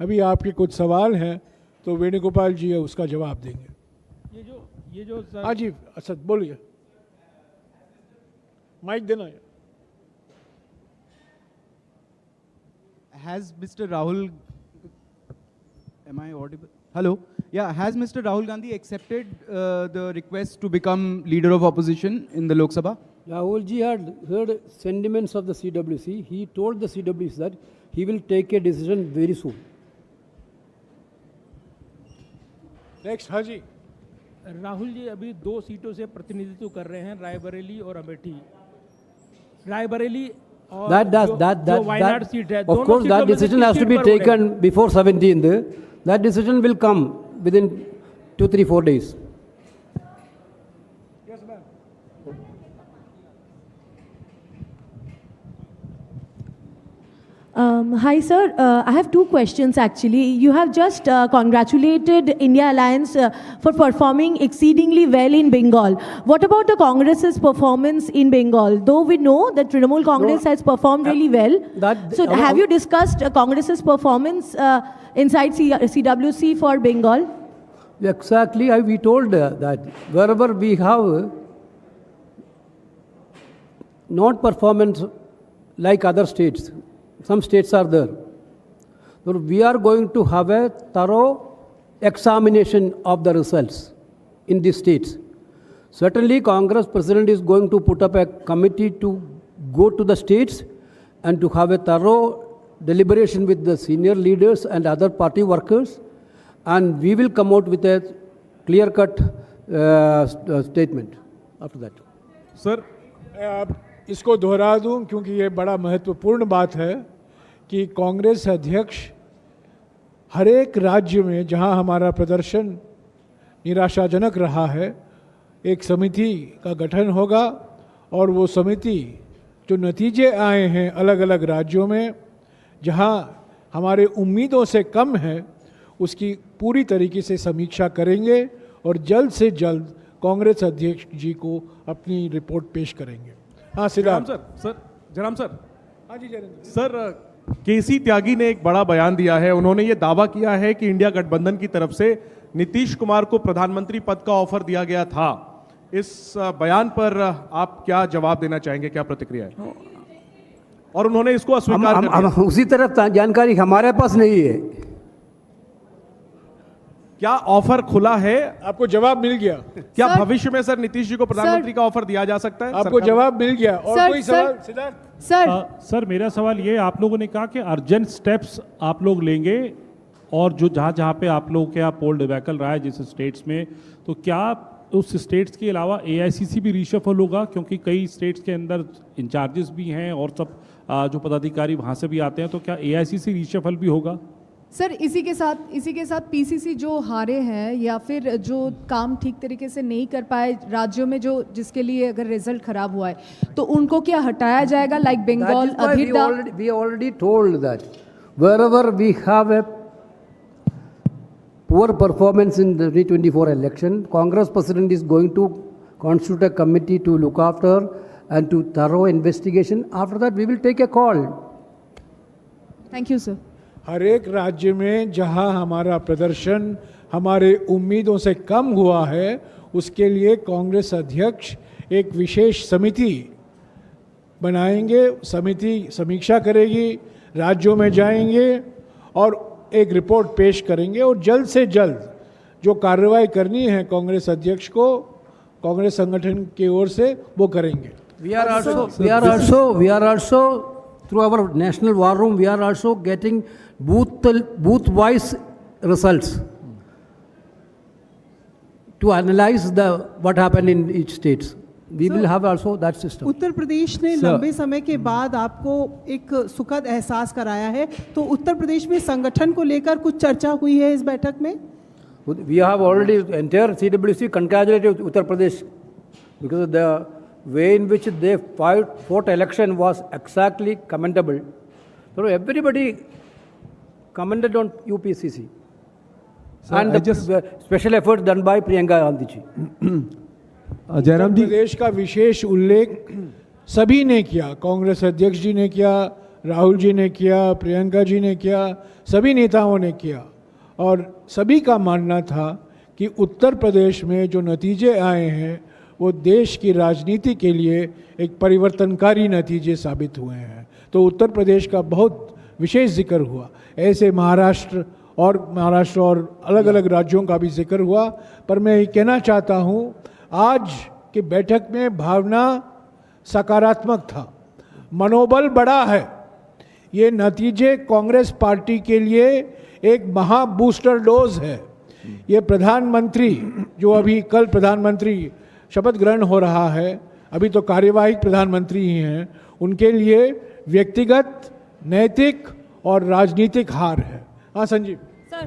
अभी आपके कुछ सवाल हैं तो वेणुगोपाल जी उसका जवाब देंगे। ये जो सर, हाँ जी असद बोलिए, माइक देना है। Has Mr. Rahul, am I audible? Hello. Yeah, has Mr. Rahul Gandhi accepted the request to become leader of opposition in the Lok Sabha? Rahul ji had heard sentiments of the CWC. He told the CWC that he will take a decision very soon. Next हाँ जी। राहुल जी अभी 2 सीटों से प्रतिनिधित्व कर रहे हैं, रायबरेली और अमेठी। रायबरेली और जो वायनाड सीट है, of दोनों course सीटों that में से decision किस has to सीट be पर उठेगा? taken before 17th. That decision will come within 2, 3, 4 days. Hi, sir. I have 2 questions actually. You have just congratulated India Alliance for performing exceedingly well in Bengal. What about the Congress's performance in Bengal? Though we know that Trinamool Congress has performed really well. So have you discussed Congress's performance inside CWC for Bengal? Exactly, we told that wherever we have not performance like other states, some states are there. So we are going to have a thorough examination of the results in these states. Certainly, Congress President is going to put up a committee to go to the states and to have a thorough deliberation with the senior leaders and other party workers, and we will come out with a clear-cut statement after that. Sir इसको दोहरा दूं क्योंकि ये बड़ा महत्वपूर्ण बात है कि कांग्रेस अध्यक्ष हर एक राज्य में जहां हमारा प्रदर्शन निराशाजनक रहा है, एक समिति का गठन होगा और वो समिति जो नतीजे आए हैं अलग अलग राज्यों में जहां हमारे उम्मीदों से कम है उसकी पूरी तरीके से समीक्षा करेंगे और जल्द से जल्द कांग्रेस अध्यक्ष जी को अपनी रिपोर्ट पेश करेंगे। हाँ सिद्धार्थ सर जयराम सर। हाँ जी जयराम सर केसी त्यागी ने एक बड़ा बयान दिया है। उन्होंने ये दावा किया है कि इंडिया गठबंधन की तरफ से नीतीश कुमार को प्रधानमंत्री पद का ऑफर दिया गया था। इस बयान पर आप क्या जवाब देना चाहेंगे, क्या प्रतिक्रिया है? और उन्होंने इसको अस्वीकार कर दिया। उसी तरफ जानकारी हमारे पास नहीं है। क्या ऑफर खुला है? आपको जवाब मिल गया? क्या भविष्य में सर नीतीश जी को प्रधानमंत्री का ऑफर दिया जा सकता है? आपको जवाब मिल गया? और कोई सवाल सिद्धार्थ? सर मेरा सवाल ये, आप लोगों ने कहा कि अर्जेंट स्टेप्स आप लोग लेंगे और जो जहाँ जहाँ पे आप लोगों के यहाँ पोल डिबैकल रहा है जिस स्टेट्स में, तो क्या उस स्टेट्स के अलावा AICC भी रिशफल होगा? क्योंकि कई स्टेट्स के अंदर इंचार्जेस भी हैं और सब जो पदाधिकारी वहाँ से भी आते हैं, तो क्या AICC रिशफल भी होगा? सर इसी के साथ PCC जो हारे हैं या फिर जो काम ठीक तरीके से नहीं कर पाए राज्यों में, जो जिसके लिए अगर रिजल्ट खराब हुआ है तो उनको क्या हटाया जाएगा? लाइक बंगाल, अभिदा। We already told that wherever we have a poor performance in the 2024 election, Congress President is going to constitute a committee to look after and to thorough investigation. After that, we will take a call. Thank you sir. हर एक राज्य में जहां हमारा प्रदर्शन हमारे उम्मीदों से कम हुआ है उसके लिए कांग्रेस अध्यक्ष एक विशेष समिति बनाएंगे। समिति समीक्षा करेगी, राज्यों में जाएंगे और एक रिपोर्ट पेश करेंगे और जल्द से जल्द जो कार्रवाई करनी है कांग्रेस अध्यक्ष को कांग्रेस संगठन की ओर से वो करेंगे। We are also through our national war room, we are also getting booth-wise results to analyze what happened in each state. We will have also that system. Uttar Pradesh ने लंबे समय के बाद आपको एक सुखद एहसास कराया है, तो उत्तर प्रदेश में संगठन को लेकर कुछ चर्चा हुई है इस बैठक में? We have already, entire CWC congratulated Uttar Pradesh because the way in which they fought election was exactly commendable. So everybody commented on UPCC. Sir, and the special effort done by Priyanka Gandhi ji. Jairam जी, प्रदेश का विशेष उल्लेख सभी ने किया, कांग्रेस अध्यक्ष जी ने किया, राहुल जी ने किया, प्रियंका जी ने किया, सभी नेताओं ने किया और सभी का मानना था कि उत्तर प्रदेश में जो नतीजे आए हैं वो देश की राजनीति के लिए एक परिवर्तनकारी नतीजे साबित हुए हैं। तो उत्तर प्रदेश का बहुत विशेष जिक्र हुआ। ऐसे महाराष्ट्र और अलग अलग राज्यों का भी जिक्र हुआ। पर मैं ये कहना चाहता हूँ, आज की बैठक में भावना सकारात्मक था, मनोबल बड़ा है। ये नतीजे कांग्रेस पार्टी के लिए एक महा बूस्टर डोज है। ये प्रधानमंत्री जो अभी कल प्रधानमंत्री शपथ ग्रहण हो रहा है, अभी तो कार्यवाहक प्रधानमंत्री ही हैं, उनके लिए व्यक्तिगत, नैतिक और राजनीतिक हार है। हाँ Sanjeev.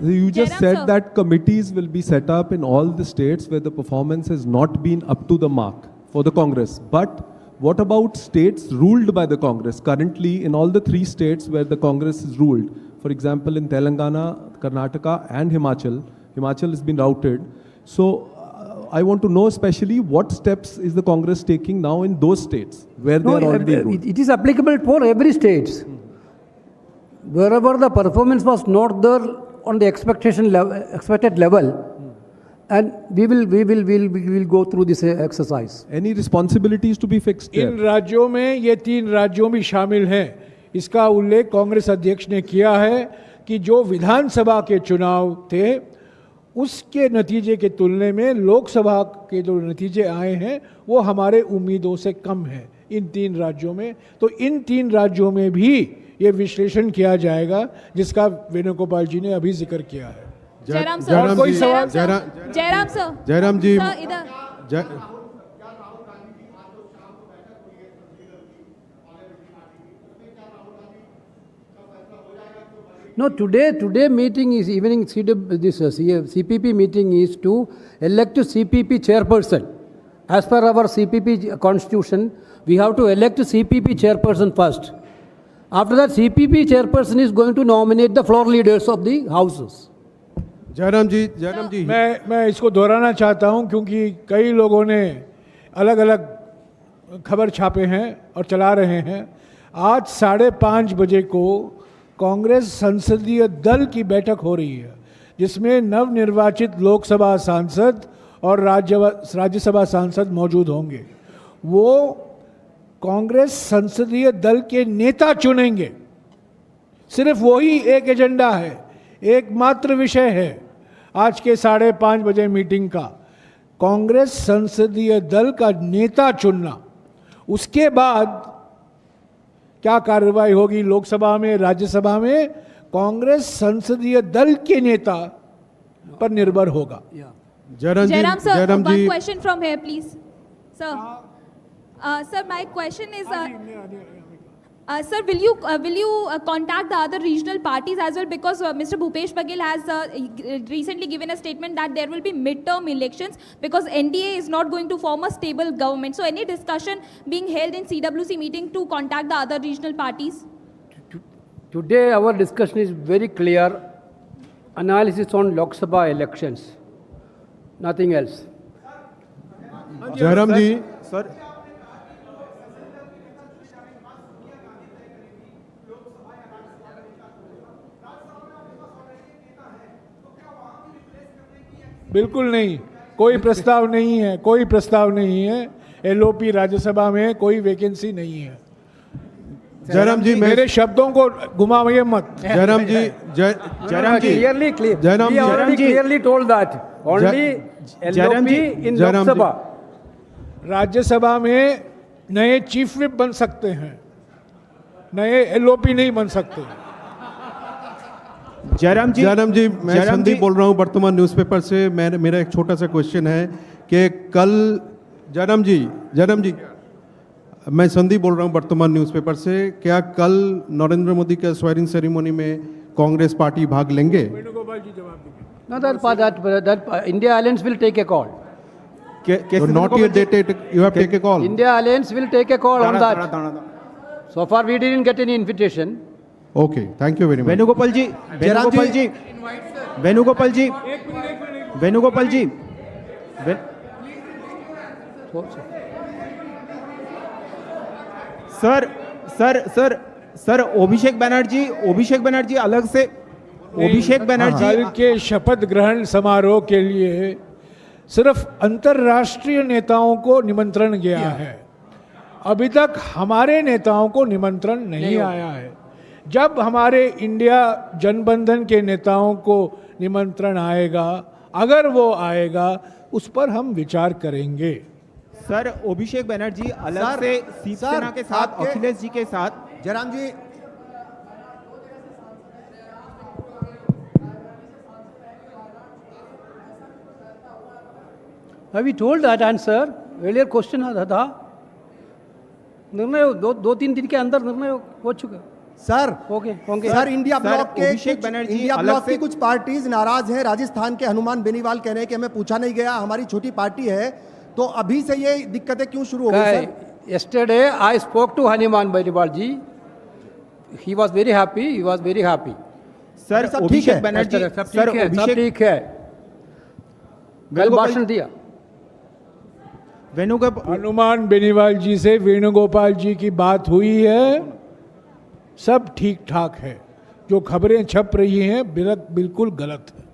You just said that committees will be set up in all the states where the performance has not been up to the mark for the Congress. But what about states ruled by the Congress? Currently, in all the 3 states where the Congress is ruled, for example, in Telangana, Karnataka and Himachal has been routed. So, I want to know especially what steps is the Congress taking now in those states where they are already ruled? it is applicable for every state. Wherever the performance was not there on the expected level, and we will go through this exercise. Any responsibilities to be fixed there? इन राज्यों में ये 3 राज्यों भी शामिल हैं। इसका उल्लेख कांग्रेस अध्यक्ष ने किया है कि जो विधानसभा के चुनाव थे उसके नतीजे के तुलने में लोकसभा के जो नतीजे आए हैं वो हमारे उम्मीदों से कम है इन 3 राज्यों में। तो इन 3 राज्यों में भी ये विश्लेषण किया जाएगा जिसका वेणुगोपाल जी ने अभी जिक्र किया है। जयराम सर, और कोई सवाल? जयराम सर, जयराम जी, सर इधर। No, today meeting is evening CPP meeting is to elect a CPP chairperson. As per our CPP constitution, we have to elect a CPP chairperson first. After that, CPP chairperson is going to nominate the floor leaders of the houses. Jairam ji, मैं इसको दोहराना चाहता हूं क्योंकि कई लोगों ने अलग अलग खबर छापे हैं और चला रहे हैं। आज 5:30 बजे को कांग्रेस संसदीय दल की बैठक हो रही है जिसमें नवनिर्वाचित लोकसभा सांसद और राज्यसभा सांसद मौजूद होंगे। वो कांग्रेस संसदीय दल के नेता चुनेंगे। सिर्फ वही एक एजेंडा है, एकमात्र विषय है आज के 5:30 बजे मीटिंग का, कांग्रेस संसदीय दल का नेता चुनना। उसके बाद क्या कार्रवाई होगी लोकसभा में, राज्यसभा में, कांग्रेस संसदीय दल के नेता पर निर्भर होगा। Jairam sir, one question from here, please. Sir, sir, my question is, sir, will you contact the other regional parties as well, because Mr. Bhupesh Baghel has recently given a statement that there will be midterm elections because NDA is not going to form a stable government. So any discussion being held in CWC meeting to contact the other regional parties? Today our discussion is very clear, analysis on Lok Sabha elections, nothing else. Jairam ji, sir बिल्कुल नहीं, कोई प्रस्ताव नहीं है, कोई प्रस्ताव नहीं है। एलओपी राज्यसभा में कोई वैकेंसी नहीं है। जयराम जी, मेरे शब्दों को घुमाइए मत। जयराम जी, जयराम जी, Jairam We already clearly told that only LOP in Lok Sabha. Rajya Sabha में नए चीफ विप बन सकते हैं, नए एलओपी नहीं बन सकते। जयराम जी, मैं संदीप बोल रहा हूँ वर्तमान न्यूज़पेपर से। मेरा एक छोटा सा क्वेश्चन है कि कल जयराम जी, मैं संदीप बोल रहा हूँ वर्तमान न्यूज़पेपर से। क्या कल नरेंद्र मोदी के स्वेरिंग सेरेमनी में कांग्रेस पार्टी भाग लेंगे? वेणुगोपाल जी जवाब देंगे। No, that India Alliance will take a call. So not yet you have take a call. India Alliance will take a call on that. So far we didn't get any invitation. Okay, thank you very much. Venugopal ji, sir Abhishek Banerjee अलग से, अभिषेक बनर्जी कल के शपथ ग्रहण समारोह के लिए सिर्फ अंतर्राष्ट्रीय नेताओं को निमंत्रण गया है, अभी तक हमारे नेताओं को निमंत्रण नहीं आया है। जब हमारे इंडिया जनबंधन के नेताओं को निमंत्रण आएगा, अगर वो आएगा, उस पर हम विचार करेंगे। सर अभिषेक बनर्जी अलग से शिवसेना के साथ, अखिलेश जी के साथ, जयराम जी We told that answer. Earlier question था, निर्णय दो तीन दिन के अंदर निर्णय हो चुका। सर होंगे। सर इंडिया सर, ब्लॉक के अभिषेक कुछ बनर्जी इंडिया अलग ब्लॉक से- की कुछ पार्टीज नाराज हैं। राजस्थान के हनुमान बेनीवाल कह रहे हैं कि हमें पूछा नहीं गया, हमारी छोटी पार्टी है, तो अभी से ये दिक्कतें क्यों शुरू हो गई sir? Yesterday I spoke to Hanuman Beniwal ji. He was very happy. Sir सब ठीक है? अभिषेक बनर्जी, सब सर ठीक है, सब अभिषेक ठीक है। कल वेणुगोपाल- भाषण दिया। वेणुगोपाल हनुमान बेनीवाल जी से वेणुगोपाल जी की बात हुई है, सब ठीक ठाक है। जो खबरें छप रही हैं बिल्कुल गलत है।